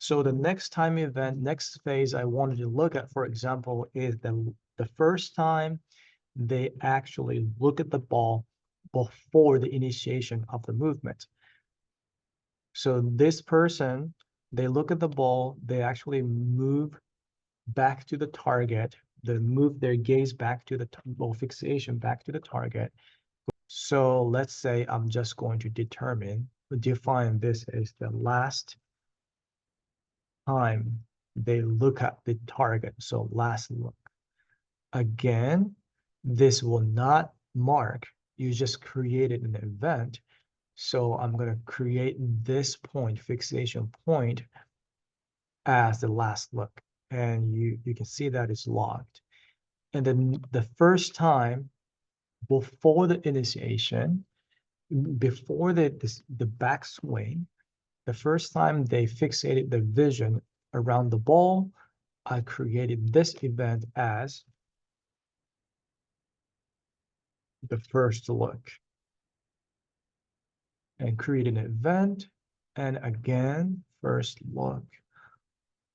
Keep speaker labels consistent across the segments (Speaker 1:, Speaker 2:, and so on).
Speaker 1: So the next time event, next phase I wanted to look at, for example, is the first time they actually look at the ball before the initiation of the movement. So this person, they look at the ball, they actually move back to the target, they move their gaze back to the ball fixation back to the target. So let's say I'm just going to define this as the last time they look at the target. So last look. Again, this will not mark. You just created an event. So I'm going to create this point, fixation point, as the last look. And you can see that it's logged. And then the first time before the initiation, before the backswing, the first time they fixated the vision around the ball, I created this event as the first look and create an event. And again, first look,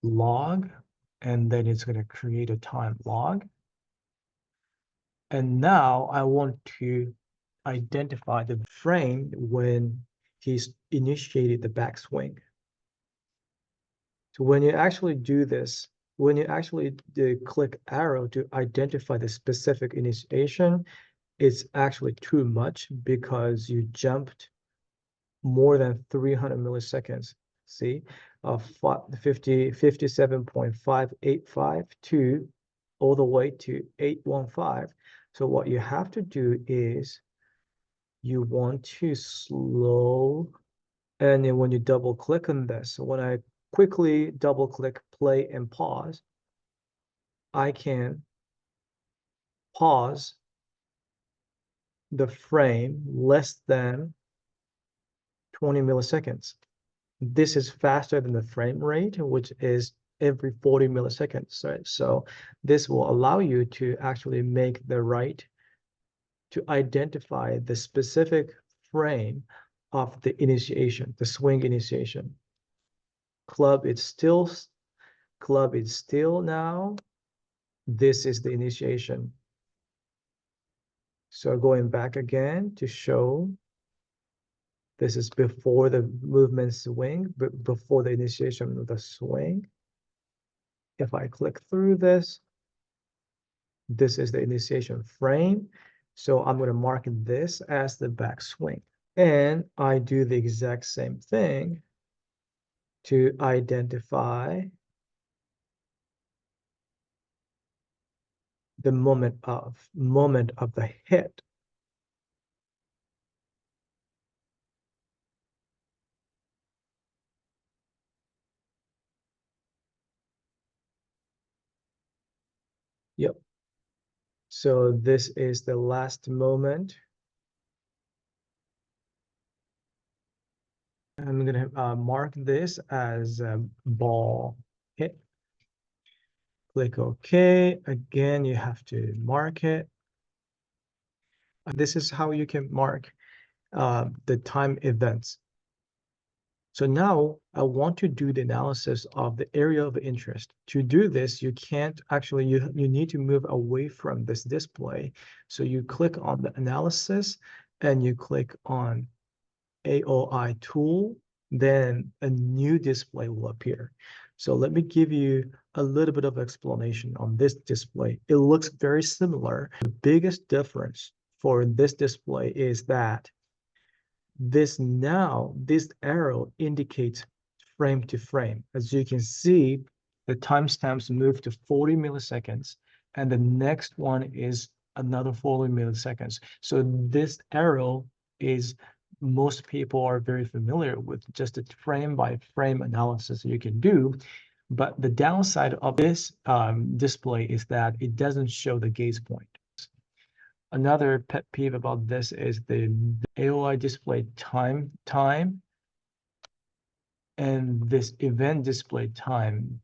Speaker 1: log, and then it's going to create a time log. And now I want to identify the frame when he's initiated the backswing. So when you actually do this, when you actually click arrow to identify the specific initiation, it's actually too much because you jumped more than 300 milliseconds. See, 57.585 to all the way to 815. So what you have to do is you want to slow, and then when you double click on this, so when I quickly double click play and pause, I can pause the frame less than 20 milliseconds. This is faster than the frame rate, which is every 40 milliseconds, right? So this will allow you to actually make the to identify the specific frame of the initiation, the swing initiation. Club is still now. This is the initiation. So going back again to show, this is before the movement swing, but before the initiation of the swing. If I click through this, this is the initiation frame. So I'm going to mark this as the backswing. And I do the exact same thing to identify the moment of the hit. Yep. So this is the last moment. I'm going to mark this as a ball hit. Click OK. Again, you have to mark it. This is how you can mark the time events. So now I want to do the analysis of the area of interest. To do this, you can't actually, you need to move away from this display. So you click on the analysis and you click on AOI tool, then a new display will appear. So let me give you a little bit of explanation on this display. It looks very similar. The biggest difference for this display is that this arrow indicates frame to frame. As you can see, the timestamps move to 40 milliseconds, and the next one is another 40 milliseconds. So this arrow is, most people are very familiar with, just a frame by frame analysis you can do. But the downside of this display is that it doesn't show the gaze point. Another pet peeve about this is the AOI display time and this event display time,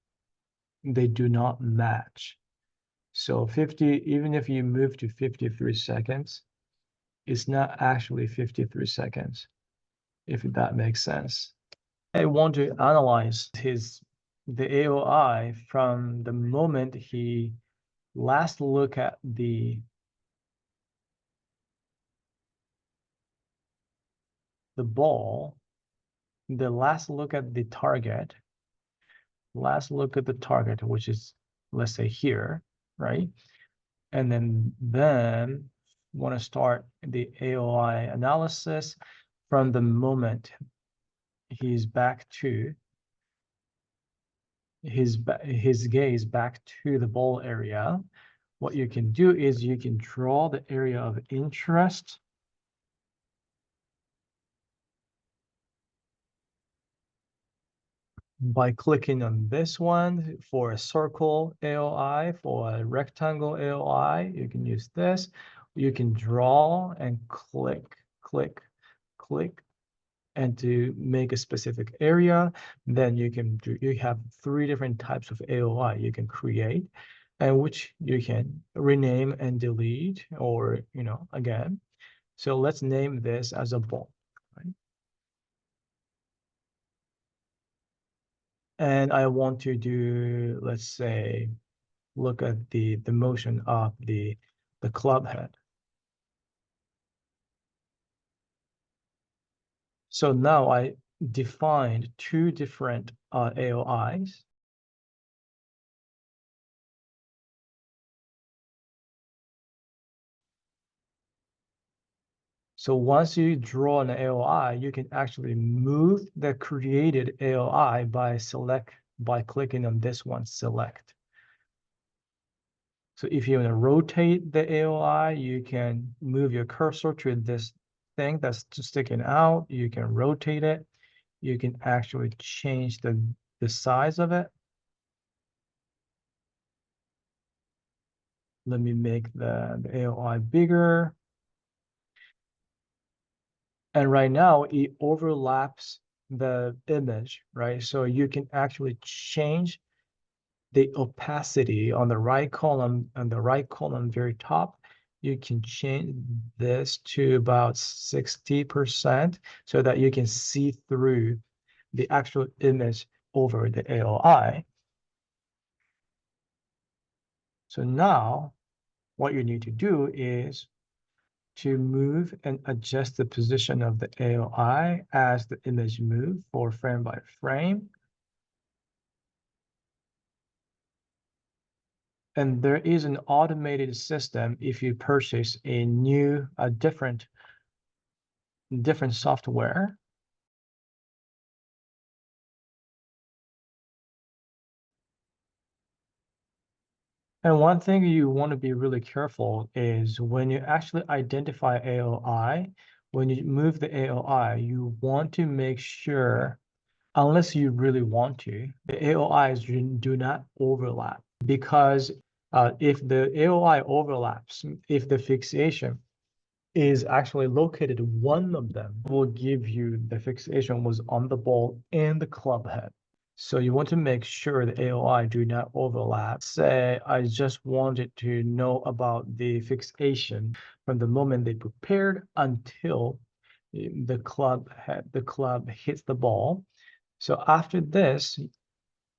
Speaker 1: they do not match. So 50, even if you move to 53 seconds, it's not actually 53 seconds, if that makes sense. I want to analyze his the AOI from the moment he last look at the ball, the last look at the target, which is, let's say here, right? And then want to start the AOI analysis from the moment he's back to his gaze back to the ball area. What you can do is you can draw the area of interest by clicking on this one. For a circle AOI, for a rectangle AOI, you can use this. You can draw and click, click, click, and to make a specific area. Then you have 3 different types of AOI you can create, and which you can rename and delete, or again. So let's name this as a ball, right? And I want to do, let's say, look at the motion of the club head. So now I defined 2 different AOIs. So once you draw an AOI, you can actually move the created AOI by clicking on this one, select. So if you want to rotate the AOI, you can move your cursor to this thing that's sticking out. You can rotate it. You can actually change the size of it. Let me make the AOI bigger. And right now it overlaps the image, right? So you can actually change the opacity on the right column, very top. You can change this to about 60% so that you can see through the actual image over the AOI. So now what you need to do is to move and adjust the position of the AOI as the image moves for frame by frame. And there is an automated system if you purchase a different software. And one thing you want to be really careful is when you actually identify AOI, when you move the AOI, you want to make sure, unless you really want to, the AOIs do not overlap. Because if the AOI overlaps, if the fixation is actually located, one of them will give you the fixation was on the ball and the club head. So you want to make sure the AOI do not overlap. Say I just wanted to know about the fixation from the moment they prepared until the club hits the ball. So after this,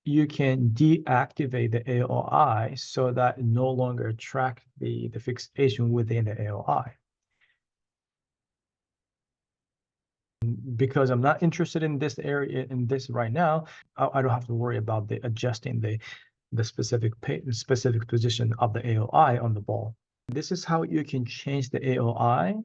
Speaker 1: you can deactivate the AOI so that it no longer track the fixation within the AOI. Because I'm not interested in this area right now, I don't have to worry about adjusting the specific position of the AOI on the ball. This is how you can change the AOI